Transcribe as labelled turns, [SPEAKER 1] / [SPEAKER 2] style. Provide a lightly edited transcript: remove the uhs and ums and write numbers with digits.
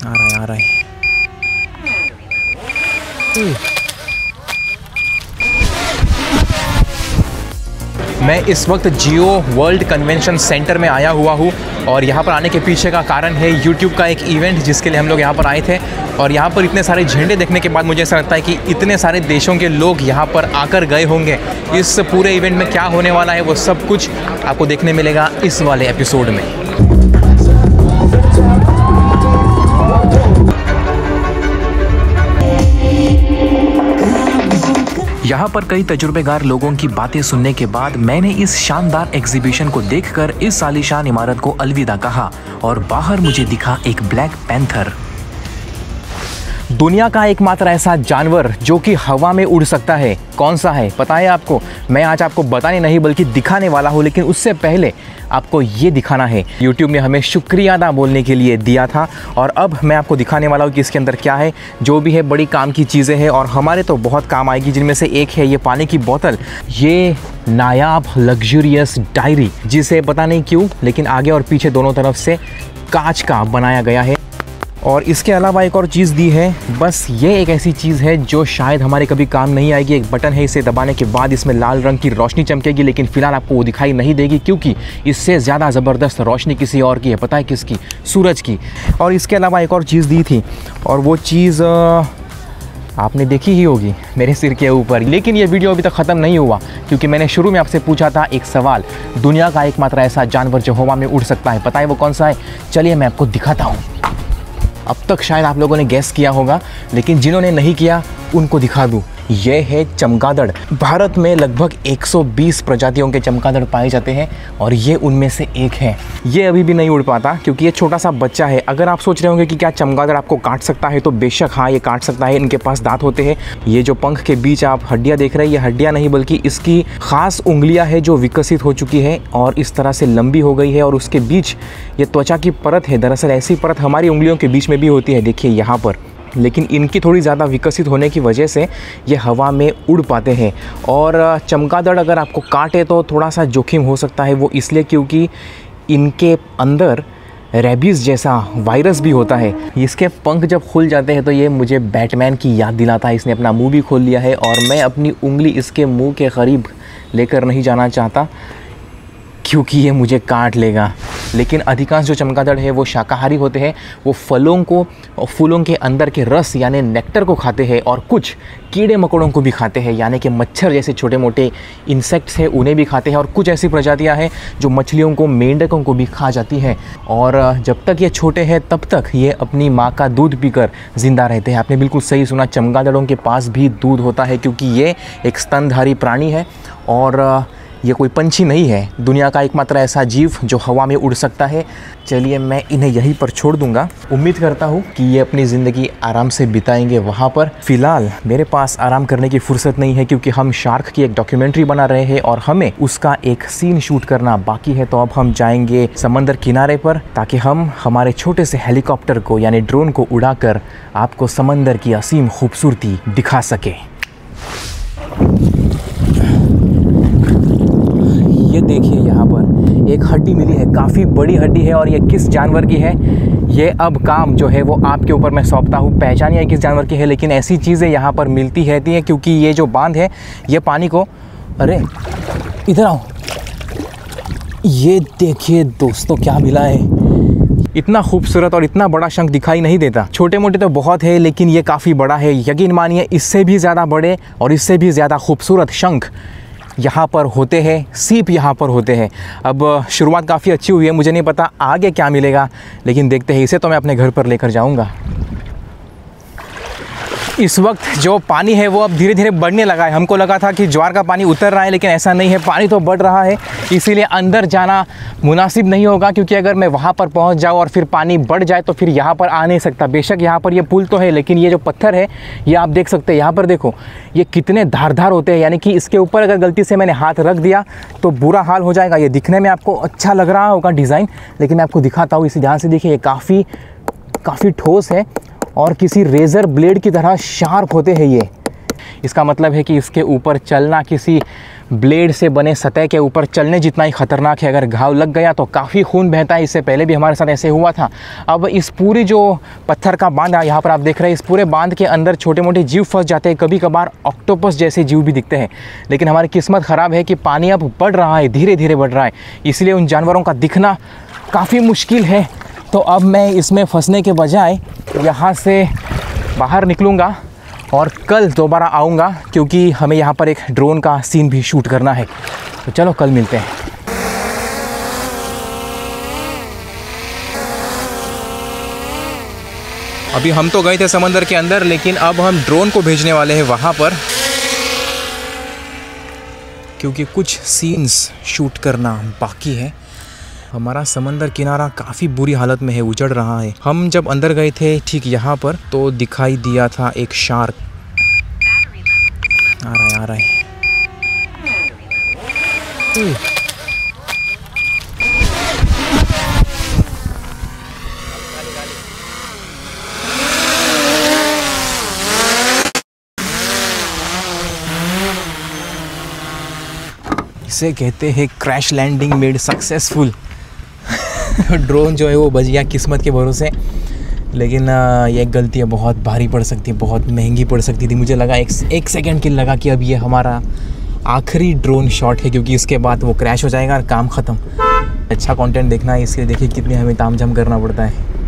[SPEAKER 1] आ रहा है। मैं इस वक्त जियो वर्ल्ड कन्वेंशन सेंटर में आया हुआ हूँ और यहाँ पर आने के पीछे का कारण है यूट्यूब का एक इवेंट जिसके लिए हम लोग यहाँ पर आए थे। और यहाँ पर इतने सारे झंडे देखने के बाद मुझे ऐसा लगता है कि इतने सारे देशों के लोग यहाँ पर आकर गए होंगे। इस पूरे इवेंट में क्या होने वाला है वो सब कुछ आपको देखने मिलेगा इस वाले एपिसोड में। यहाँ पर कई तजुर्बेकार लोगों की बातें सुनने के बाद मैंने इस शानदार एग्जीबिशन को देखकर इस आलीशान इमारत को अलविदा कहा और बाहर मुझे दिखा एक ब्लैक पैंथर। दुनिया का एकमात्र ऐसा जानवर जो कि हवा में उड़ सकता है, कौन सा है पता है आपको? मैं आज आपको बताने नहीं बल्कि दिखाने वाला हूँ, लेकिन उससे पहले आपको ये दिखाना है। YouTube ने हमें शुक्रिया अदा बोलने के लिए दिया था और अब मैं आपको दिखाने वाला हूँ कि इसके अंदर क्या है। जो भी है बड़ी काम की चीज़ें हैं और हमारे तो बहुत काम आएगी, जिनमें से एक है ये पानी की बोतल। ये नायाब लग्जरियस डायरी, जिसे पता नहीं क्यों लेकिन आगे और पीछे दोनों तरफ से कांच का बनाया गया है। और इसके अलावा एक और चीज़ दी है, बस ये एक ऐसी चीज़ है जो शायद हमारे कभी काम नहीं आएगी। एक बटन है, इसे दबाने के बाद इसमें लाल रंग की रोशनी चमकेगी, लेकिन फ़िलहाल आपको वो दिखाई नहीं देगी क्योंकि इससे ज़्यादा ज़बरदस्त रोशनी किसी और की है। पता है किसकी? सूरज की। और इसके अलावा एक और चीज़ दी थी और वो चीज़ आपने देखी ही होगी मेरे सिर के ऊपर। लेकिन ये वीडियो अभी तक ख़त्म नहीं हुआ क्योंकि मैंने शुरू में आपसे पूछा था एक सवाल, दुनिया का एकमात्र ऐसा जानवर जो हवा में उड़ सकता है, पता है वो कौन सा है? चलिए मैं आपको दिखाता हूँ। अब तक शायद आप लोगों ने गैस किया होगा, लेकिन जिन्होंने नहीं किया उनको दिखा दूँ। ये है चमगादड़। भारत में लगभग 120 प्रजातियों के चमगादड़ पाए जाते हैं और ये उनमें से एक है। ये अभी भी नहीं उड़ पाता क्योंकि ये छोटा सा बच्चा है। अगर आप सोच रहे होंगे कि क्या चमगादड़ आपको काट सकता है, तो बेशक हाँ, ये काट सकता है। इनके पास दांत होते हैं। ये जो पंख के बीच आप हड्डियाँ देख रहे हैं, ये हड्डियाँ नहीं बल्कि इसकी खास उंगलियाँ है जो विकसित हो चुकी है और इस तरह से लंबी हो गई है। और उसके बीच ये त्वचा की परत है। दरअसल ऐसी परत हमारी उंगलियों के बीच में भी होती है, देखिए यहाँ पर। लेकिन इनकी थोड़ी ज़्यादा विकसित होने की वजह से ये हवा में उड़ पाते हैं। और चमगादड़ अगर आपको काटे तो थोड़ा सा जोखिम हो सकता है। वो इसलिए क्योंकि इनके अंदर रेबीज़ जैसा वायरस भी होता है। इसके पंख जब खुल जाते हैं तो ये मुझे बैटमैन की याद दिलाता है। इसने अपना मुंह भी खोल लिया है और मैं अपनी उंगली इसके मुंह के करीब लेकर नहीं जाना चाहता क्योंकि ये मुझे काट लेगा। लेकिन अधिकांश जो चमगादड़ है वो शाकाहारी होते हैं। वो फलों को और फूलों के अंदर के रस यानी नेक्टर को खाते हैं और कुछ कीड़े मकोड़ों को भी खाते हैं, यानी कि मच्छर जैसे छोटे मोटे इंसेक्ट्स हैं उन्हें भी खाते हैं। और कुछ ऐसी प्रजातियां हैं जो मछलियों को, मेंढकों को भी खा जाती हैं। और जब तक ये छोटे हैं तब तक ये अपनी माँ का दूध पीकर ज़िंदा रहते हैं। आपने बिल्कुल सही सुना, चमगादड़ों के पास भी दूध होता है क्योंकि ये एक स्तनधारी प्राणी है और ये कोई पंछी नहीं है। दुनिया का एकमात्र ऐसा जीव जो हवा में उड़ सकता है। चलिए मैं इन्हें यहीं पर छोड़ दूंगा। उम्मीद करता हूँ कि ये अपनी ज़िंदगी आराम से बिताएंगे वहाँ पर। फ़िलहाल मेरे पास आराम करने की फुर्सत नहीं है क्योंकि हम शार्क की एक डॉक्यूमेंट्री बना रहे हैं और हमें उसका एक सीन शूट करना बाकी है। तो अब हम जाएंगे समंदर किनारे पर ताकि हम हमारे छोटे से हेलीकॉप्टर को यानी ड्रोन को उड़ाकर आपको समंदर की असीम खूबसूरती दिखा सके। ये देखिए यहाँ पर एक हड्डी मिली है, काफ़ी बड़ी हड्डी है और ये किस जानवर की है ये अब काम जो है वो आपके ऊपर मैं सौंपता हूँ। पहचानिए किस जानवर की है, लेकिन ऐसी चीज़ें यहाँ पर मिलती रहती हैं क्योंकि ये जो बांध है ये पानी को, अरे इधर आओ, ये देखिए दोस्तों क्या मिला है। इतना खूबसूरत और इतना बड़ा शंख दिखाई नहीं देता। छोटे मोटे तो बहुत है लेकिन ये काफ़ी बड़ा है। यकीन मानिए इससे भी ज़्यादा बड़े और इससे भी ज़्यादा खूबसूरत शंख यहाँ पर होते हैं, सीप यहाँ पर होते हैं। अब शुरुआत काफ़ी अच्छी हुई है, मुझे नहीं पता आगे क्या मिलेगा, लेकिन देखते हैं। इसे तो मैं अपने घर पर लेकर जाऊँगा। इस वक्त जो पानी है वो अब धीरे धीरे बढ़ने लगा है। हमको लगा था कि ज्वार का पानी उतर रहा है, लेकिन ऐसा नहीं है, पानी तो बढ़ रहा है। इसीलिए अंदर जाना मुनासिब नहीं होगा क्योंकि अगर मैं वहाँ पर पहुँच जाऊँ और फिर पानी बढ़ जाए तो फिर यहाँ पर आ नहीं सकता। बेशक यहाँ पर ये पुल तो है, लेकिन ये जो पत्थर है ये आप देख सकते हैं। यहाँ पर देखो ये कितने धारदार होते हैं, यानी कि इसके ऊपर अगर गलती से मैंने हाथ रख दिया तो बुरा हाल हो जाएगा। ये दिखने में आपको अच्छा लग रहा होगा डिज़ाइन, लेकिन मैं आपको दिखाता हूँ। इसी ध्यान से देखिए, ये काफ़ी ठोस है और किसी रेज़र ब्लेड की तरह शार्प होते हैं ये। इसका मतलब है कि इसके ऊपर चलना किसी ब्लेड से बने सतह के ऊपर चलने जितना ही खतरनाक है। अगर घाव लग गया तो काफ़ी खून बहता है। इससे पहले भी हमारे साथ ऐसे हुआ था। अब इस पूरी जो पत्थर का बांध है यहाँ पर आप देख रहे हैं, इस पूरे बांध के अंदर छोटे मोटे जीव फंस जाते हैं। कभी कभार ऑक्टोपस जैसे जीव भी दिखते हैं। लेकिन हमारी किस्मत ख़राब है कि पानी अब बढ़ रहा है, धीरे धीरे बढ़ रहा है, इसलिए उन जानवरों का दिखना काफ़ी मुश्किल है। तो अब मैं इसमें फंसने के बजाय यहाँ से बाहर निकलूँगा और कल दोबारा आऊँगा, क्योंकि हमें यहाँ पर एक ड्रोन का सीन भी शूट करना है। तो चलो कल मिलते हैं। अभी हम तो गए थे समंदर के अंदर, लेकिन अब हम ड्रोन को भेजने वाले हैं वहाँ पर, क्योंकि कुछ सीन्स शूट करना बाकी है। हमारा समंदर किनारा काफ़ी बुरी हालत में है, उजड़ रहा है। हम जब अंदर गए थे ठीक यहाँ पर तो दिखाई दिया था एक शार्क। आ रहा है। इसे कहते हैं crash landing made successful. Drone जो है वो बच गया किस्मत के भरोसे, लेकिन ये गलती है बहुत भारी पड़ सकती है, बहुत महंगी पड़ सकती थी। मुझे लगा एक सेकंड के लगा कि अब ये हमारा आखिरी ड्रोन शॉट है, क्योंकि इसके बाद वो क्रैश हो जाएगा और काम ख़त्म। अच्छा कंटेंट देखना है, इसके देखिए कितनी हमें तामझाम करना पड़ता है।